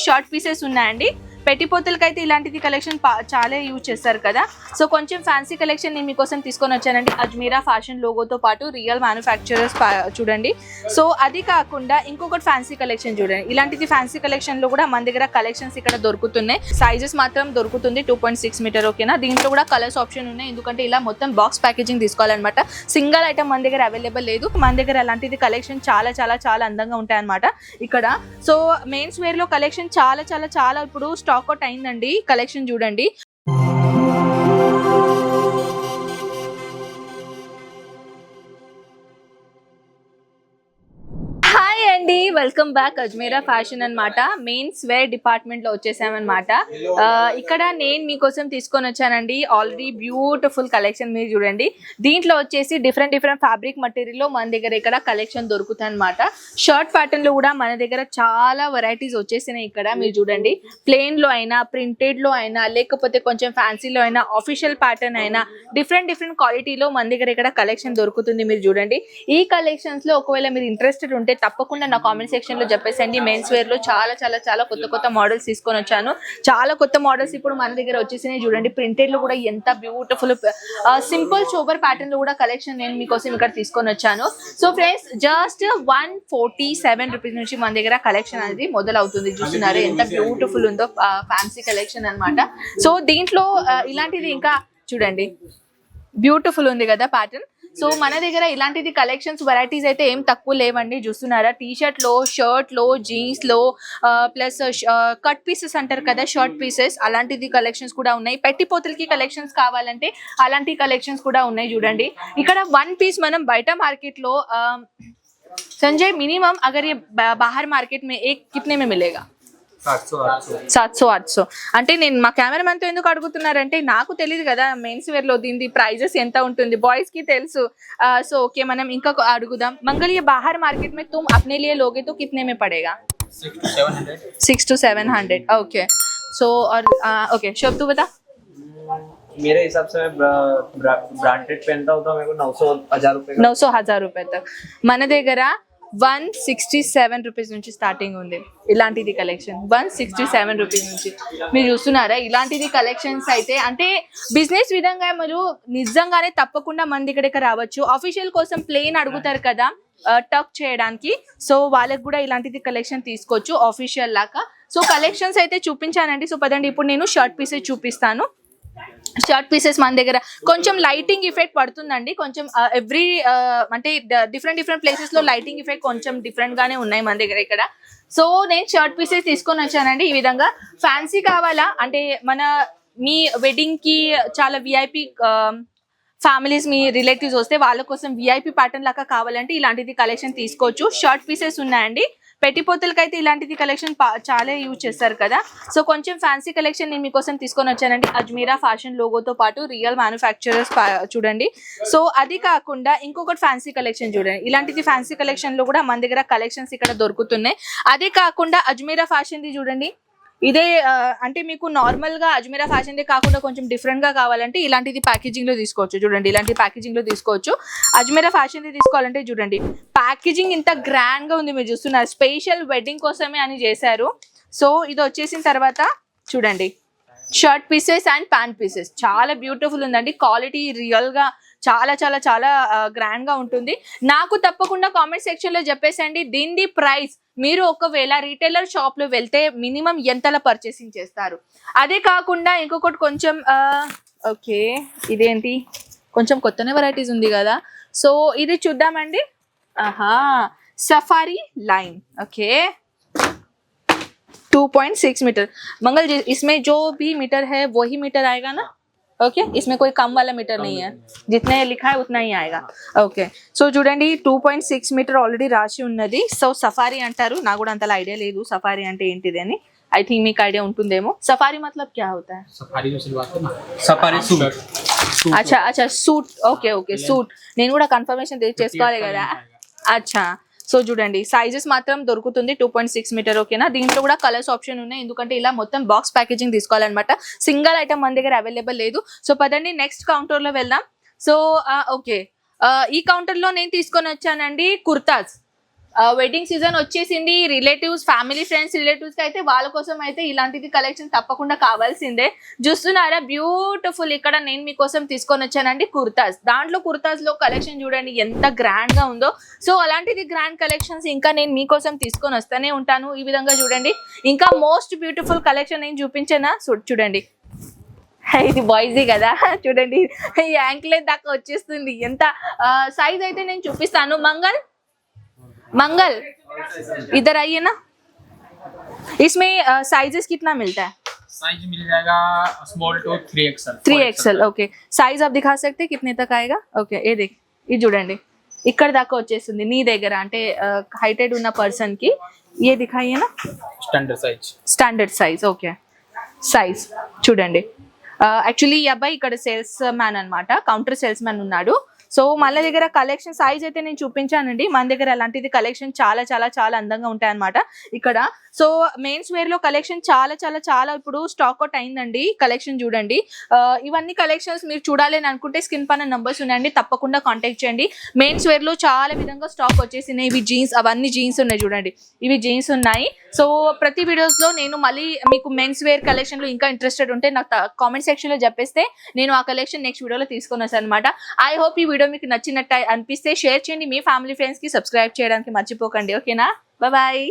Short pieces ఉన్నాయండి. పెట్టిపోతలకి అయితే ఇలాంటిది కలెక్షన్ చాలా యూజ్ చేస్తారు కదా. సో కొంచెం ఫ్యాన్సీ కలెక్షన్ నేను మీకోసం తీసుకొని వచ్చానండి. అజ్మీరా ఫ్యాషన్ లోగోతో పాటు రియల్ మ్యానుఫ్యాక్చరర్స్ చూడండి. సో అది కాకుండా ఇంకొకటి ఫ్యాన్సీ కలెక్షన్ చూడండి. ఇలాంటిది ఫ్యాన్సీ కలెక్షన్ లో కూడా మన దగ్గర కలెక్షన్స్ ఇక్కడ దొరుకుతున్నాయి. సైజెస్ మాత్రం దొరుకుతుంది 2.6 మీటర్. ఓకేనా, దీంట్లో కూడా కలర్స్ ఆప్షన్ ఉన్నాయి. ఎందుకంటే ఇలా మొత్తం బాక్స్ ప్యాకేజింగ్ తీసుకోవాలన్నమాట. సింగిల్ ఐటమ్ మన దగ్గర అవైలబుల్ లేదు. మన దగ్గర అలాంటిది కలెక్షన్ చాలా చాలా చాలా అందంగా ఉంటాయి అన్నమాట ఇక్కడ. సో మెయిన్స్ వేర్ లో కలెక్షన్ చాలా చాలా చాలా ఇప్పుడు స్టాక్ అవుట్ అయిందండి. కలెక్షన్ చూడండి. హాయ్ అండి, వెల్కమ్ బ్యాక్. అజ్మీరా ఫ్యాషన్ అన్నమాట. మెయిన్స్ వేర్ డిపార్ట్మెంట్ లో వచ్చేసామన్నమాట. ఇక్కడ నేను మీకోసం తీసుకొని వచ్చానండి ఆల్రెడీ బ్యూటిఫుల్ కలెక్షన్. మీరు చూడండి, దీంట్లో వచ్చేసి డిఫరెంట్ ఫ్యాబ్రిక్ మటీరియల్ లో మన దగ్గర ఇక్కడ కలెక్షన్ దొరుకుతాయి అనమాట. షర్ట్ ప్యాటర్న్ లో కూడా మన దగ్గర చాలా వెరైటీస్ వచ్చేసినాయి. ఇక్కడ మీరు చూడండి, ప్లెయిన్ లో అయినా, ప్రింటెడ్ లో అయినా, లేకపోతే కొంచెం ఫ్యాన్సీలో అయినా, ఆఫీషియల్ ప్యాటర్న్ అయినా, డిఫరెంట్ క్వాలిటీలో మన దగ్గర ఇక్కడ కలెక్షన్ దొరుకుతుంది. మీరు చూడండి, ఈ కలెక్షన్స్ లో ఒకవేళ మీరు ఇంట్రెస్టెడ్ ఉంటే తప్పకుండా నా కామెంట్ సెక్షన్ లో చెప్పేసండి. మెన్స్ వేర్ లో చాలా చాలా చాలా కొత్త మోడల్స్ తీసుకొని వచ్చాను. చాలా కొత్త మోడల్స్ ఇప్పుడు మన దగ్గర వచ్చేసినాయి. చూడండి, ప్రింటెడ్ లో కూడా ఎంత బ్యూటిఫుల్ సింపుల్ సోబర్ ప్యాటర్న్ లో కూడా కలెక్షన్ నేను మీకోసం ఇక్కడ తీసుకొని వచ్చాను. సో ఫ్రెండ్స్, జస్ట్ 147 రూపీస్ నుంచి మన దగ్గర కలెక్షన్ అనేది మొదలవుతుంది. చూస్తున్నారు ఎంత బ్యూటిఫుల్ ఉందో ఫ్యాన్సీ కలెక్షన్ అన్నమాట. సో దీంట్లో ఇలాంటిది ఇంకా చూడండి, బ్యూటిఫుల్ ఉంది కదా ప్యాటర్న్. సో మన దగ్గర ఇలాంటిది కలెక్షన్స్ వెరైటీస్ అయితే ఏం తక్కువ లేవండి. చూస్తున్నారా, టీషర్ట్ లో, షర్ట్ లో, జీన్స్ లో, ప్లస్ కట్ పీసెస్ అంటారు కదా, షార్ట్ పీసెస్, అలాంటిది కలెక్షన్స్ కూడా ఉన్నాయి. పెట్టిపోతలకి కలెక్షన్స్ కావాలంటే అలాంటి కలెక్షన్స్ కూడా ఉన్నాయి. చూడంండి, ఇక్కడ వన్ పీస్ మనం బయట మార్కెట్ లో संजय मिनिमम अगर ये बाहर मार्केट में एक कितने में मिलेगा? 700-800 అంటే నేను మా కెమెరామెన్ తో ఎందుకు అడుగుతున్నారంటే నాకు తెలియదు కదా మెన్స్ వేర్ లో దీని ప్రైజెస్ ఎంత ఉంటుంది, బాయ్స్ కి తెలుసు. సో ఓకే, మనం ఇంకా అడుగుదాం. मंगल ये बाहर मार्केट में तुम अपने लिए लोगे तो कितने में पड़ेगा? 6 to 700. ओके, सो और ओके शोभ तू बता. मेरे हिसाब से ब्रांडेड पहनता हूँ तो मेरे को 900-1000 रुपए तक. మన దగ్గర 167 రూపీస్ నుంచి స్టార్టింగ్ ఉంది ఇలాంటిది కలెక్షన్. 167 రూపీస్ నుంచి మీరు చూస్తున్నారా, ఇలాంటిది కలెక్షన్స్ అయితే అంటే బిజినెస్ విధంగా మీరు నిజంగానే తప్పకుండా మన దగ్గరికి రావచ్చు. ఆఫీషియల్ కోసం ప్లెయిన్ అడుగుతారు కదా టక్ చేయడానికి, సో వాళ్ళకి కూడా ఇలాంటిది కలెక్షన్ తీసుకోవచ్చు ఆఫీషియల్ లాగా. సో కలెక్షన్స్ అయితే చూపించానండి. సో పదండి, ఇప్పుడు నేను షర్ట్ పీసెస్ చూపిస్తాను. షర్ట్ పీసెస్ మన దగ్గర కొంచెం లైటింగ్ ఎఫెక్ట్ పడుతుందండి. కొంచెం ఎవ్రీ అంటే డిఫరెంట్ ప్లేసెస్ లో లైటింగ్ ఎఫెక్ట్ కొంచెం డిఫరెంట్ గానే ఉన్నాయి మన దగ్గర ఇక్కడ. సో నేను షర్ట్ పీసెస్ తీసుకొని వచ్చానండి. ఈ విధంగా ఫ్యాన్సీ కావాలా అంటే మీ వెడ్డింగ్ కి చాలా విఐపి ఫ్యామిలీస్, మీ రిలేటివ్స్ వస్తే వాళ్ళ కోసం విఐపి ప్యాటర్న్ లాగా కావాలంటే ఇలాంటిది కలెక్షన్ తీసుకోవచ్చు. షర్ట్ పీసెస్ ఉన్నాయండి. పెట్టిపోతలకి అయితే ఇలాంటిది కలెక్షన్ చాలా యూజ్ చేస్తారు కదా. సో కొంచెం ఫ్యాన్సీ కలెక్షన్ నేను మీకోసం తీసుకొని వచ్చానండి. అజ్మీరా ఫ్యాషన్ లోగోతో పాటు రియల్ మ్యానుఫ్యాక్చరర్స్ చూడండి. సో అది కాకుండా ఇంకొకటి ఫ్యాన్సీ కలెక్షన్ చూడండి. ఇలాంటిది ఫ్యాన్సీ కలెక్షన్ లో కూడా మన దగ్గర కలెక్షన్స్ ఇక్కడ దొరుకుతున్నాయి. అదే కాకుండా అజ్మీరా ఫ్యాషన్ది చూడండి. ఇదే అంటే మీకు నార్మల్ గా అజ్మీరా ఫ్యాషన్ దే కాకుండా కొంచెం డిఫరెంట్ గా కావాలంటే ఇలాంటిది ప్యాకేజింగ్ లో తీసుకోవచ్చు. చూడండి, ఇలాంటి ప్యాకేజింగ్ లో తీసుకోవచ్చు. అజ్మీరా ఫ్యాషన్ ది తీసుకోవాలంటే చూడండి, ప్యాకేజింగ్ ఇంత గ్రాండ్ గా ఉంది. మీరు చూస్తున్నారు, స్పెషల్ వెడ్డింగ్ కోసమే అని చేశారు. సో ఇది వచ్చేసిన తర్వాత చూడండి, shirt pieces and pant pieces చాలా బ్యూటిఫుల్ ఉందండి. క్వాలిటీ రియల్ గా చాలా చాలా చాలా గ్రాండ్ గా ఉంటుంది. నాకు తప్పకుండా కామెంట్ సెక్షన్ లో చెప్పేసండి దీని ప్రైస్. మీరు ఒకవేళ రీటైలర్ షాప్ లో వెళ్తే మినిమం ఎంతలా పర్చేసింగ్ చేస్తారు. అదే కాకుండా ఇంకొకటి కొంచెం ఓకే, ఇదేంటి కొంచెం కొత్తనే వెరైటీస్ ఉంది కదా. సో ఇది చూద్దామండి. Safari line. Okay, 2.6 metre. Mangal ji, इसमें जो भी मीटर है वही मीटर आएगा ना? ओके, इसमें कोई कम वाला मीटर नहीं है, जितने लिखा है उतना ही आएगा. ఓకే, సో చూడండి 2.6 మీటర్ ఆల్రెడీ రాసి ఉన్నది. సో సఫారీ అంటారు. నాకు కూడా అంతలా ఐడియా లేదు సఫారీ అంటే ఏంటిది అని. ఐ థింక్ మీకు ఐడియా ఉంటుందేమో. సఫారీ मतलब क्या होता है? Safari suit. अच्छा सूट. Okay suit. నేను కూడా కన్ఫర్మేషన్ చేసుకోవాలి కదా. అచ్చా, సో చూడండి సైజెస్ మాత్రం దొరుకుతుంది 2.6 మీటర్. ఓకేనా, దీంట్లో కూడా కలర్స్ ఆప్షన్ ఉన్నాయి. ఎందుకంటే ఇలా మొత్తం బాక్స్ ప్యాకేజింగ్ తీసుకోవాలన్నమాట. సింగిల్ ఐటమ్ మన దగ్గర అవైలబుల్ లేదు. సో పదండి నెక్స్ట్ కౌంటర్ లో వెళ్దాం. సో ఓకే, ఈ కౌంటర్ లో నేను తీసుకొని వచ్చానండి కుర్తాస్. వెడ్డింగ్ సీజన్ వచ్చేసింది, రిలేటివ్స్ ఫ్యామిలీ ఫ్రెండ్స్ రిలేటివ్స్ కి అయితే వాళ్ళ కోసం అయితే ఇలాంటిది కలెక్షన్ తప్పకుండా కావాల్సిందే. చూస్తున్నారా బ్యూటిఫుల్, ఇక్కడ నేను మీకోసం తీసుకొని వచ్చానండి కుర్తాస్. దాంట్లో కుర్తాస్ లో కలెక్షన్ చూడండి ఎంత గ్రాండ్ గా ఉందో. సో అలాంటిది గ్రాండ్ కలెక్షన్స్ ఇంకా నేను మీకోసం తీసుకొని వస్తూనే ఉంటాను. ఈ విధంగా చూడండి, ఇంకా మోస్ట్ బ్యూటిఫుల్ కలెక్షన్ నేను చూపించానా చూడండి. ఇది బాయ్స్ కదా, చూడండి ఈ యాంకిల్ దాకా వచ్చేస్తుంది. ఎంత సైజ్ అయితే నేను చూపిస్తాను. मंगल इधर आइए ना, इसमें साइजेस कितना मिलता है? साइज मिल जाएगा small to 3XL. 3XL okay. Size आप दिखा सकते हैं कितने तक आएगा? ఓకే ఏ देख ఇది చూడండి ఇక్కడ దాకా వచ్చేస్తుంది నీ దగ్గర, అంటే హైటెడ్ ఉన్న పర్సన్ కి. ఏ దిఖాయిए ना స్టాండర్డ్ సైజ్. ఓకే సైజ్ చూడండి. యాక్చువల్లీ ఈ అబ్బాయి ఇక్కడ సేల్స్ మ్యాన్ అనమాట, కౌంటర్ సేల్స్ మ్యాన్ ఉన్నాడు. సో మన దగ్గర కలెక్షన్ సైజ్ అయితే నేను చూపించానండి. మన దగ్గర అలాంటిది కలెక్షన్ చాలా చాలా చాలా అందంగా ఉంటాయి అనమాట ఇక్కడ. సో మెయిన్స్ వేర్ లో కలెక్షన్ చాలా చాలా చాలా ఇప్పుడు స్టాక్ అవుట్ అయిందండి. కలెక్షన్ చూడండి, ఇవన్నీ కలెక్షన్స్ మీరు చూడాలి అని అనుకుంటే స్క్రీన్ పైన నంబర్స్ ఉన్నాయండి, తప్పకుండా కాంటాక్ట్ చేయండి. మెయిన్స్ వేర్ లో చాలా విధంగా స్టాక్ వచ్చేసినాయి. ఇవి జీన్స్, అవన్నీ జీన్స్ ఉన్నాయి చూడండి, ఇవి జీన్స్ ఉన్నాయి. సో ప్రతి వీడియోస్ లో నేను మళ్ళీ మీకు మెన్స్ వేర్ కలెక్షన్ లో ఇంకా ఇంట్రెస్టెడ్ ఉంటే నాకు కామెంట్ సెక్షన్ లో చెప్పేస్తే నేను ఆ కలెక్షన్ నెక్స్ట్ వీడియోలో తీసుకొని వస్తాను అనమాట. ఐ హోప్ ఈ వీడియో మీకు నచ్చినట్టు అనిపిస్తే షేర్ చేయండి, మీ ఫ్యామిలీ ఫ్రెండ్స్ కి సబ్స్క్రైబ్ చేయడానికి మర్చిపోకండి. ఓకేనా, బాయ్.